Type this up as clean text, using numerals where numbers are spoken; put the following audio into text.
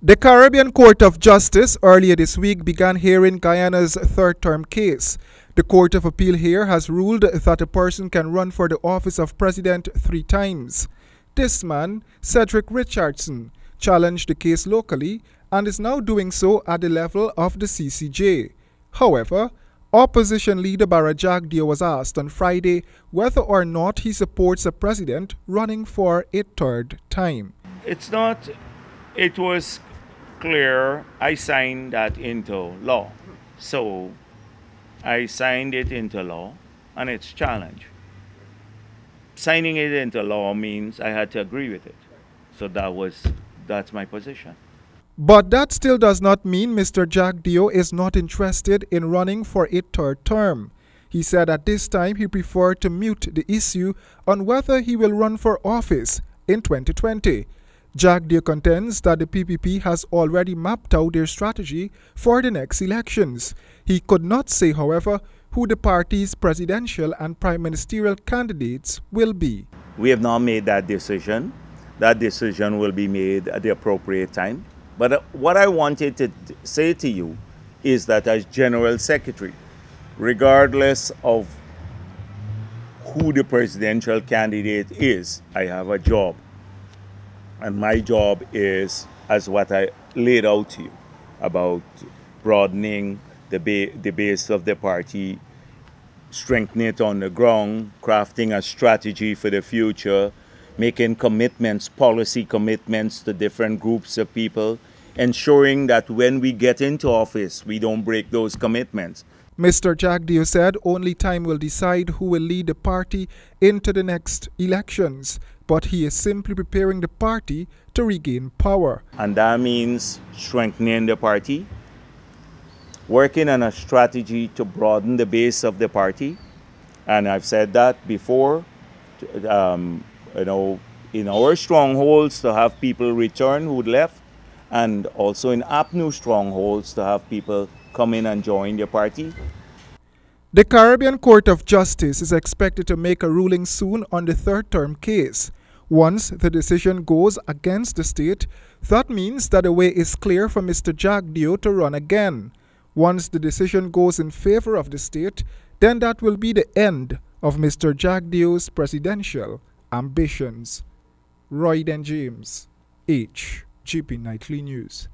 The Caribbean Court of Justice earlier this week began hearing Guyana's third-term case. The Court of Appeal here has ruled that a person can run for the office of president 3 times. This man, Cedric Richardson, challenged the case locally and is now doing so at the level of the CCJ. However, opposition leader Jagdeo was asked on Friday whether or not he supports a president running for a third time. It was clear I signed that into law. So I signed it into law and it's challenged. Signing it into law means I had to agree with it. So that's my position. But that still does not mean Mr. Jagdeo is not interested in running for a third term. He said at this time he preferred to mute the issue on whether he will run for office in 2020. Jagdeo contends that the PPP has already mapped out their strategy for the next elections. He could not say, however, who the party's presidential and prime ministerial candidates will be. We have not made that decision. That decision will be made at the appropriate time. But what I wanted to say to you is that as General Secretary, regardless of who the presidential candidate is, I have a job. And my job is, as what I laid out to you, about broadening the base of the party, strengthening it on the ground, crafting a strategy for the future, making commitments, policy commitments to different groups of people, ensuring that when we get into office, we don't break those commitments. Mr. Jagdeo said only time will decide who will lead the party into the next elections, but he is simply preparing the party to regain power. And that means strengthening the party, working on a strategy to broaden the base of the party. And I've said that before, in our strongholds to have people return who'd left, and also in APNU strongholds to have people come in and join the party. The Caribbean Court of Justice is expected to make a ruling soon on the third-term case. Once the decision goes against the state, that means that the way is clear for Mr. Jagdeo to run again. Once the decision goes in favor of the state, then that will be the end of Mr. Jagdeo's presidential ambitions. Roy Den James, HGP Nightly News.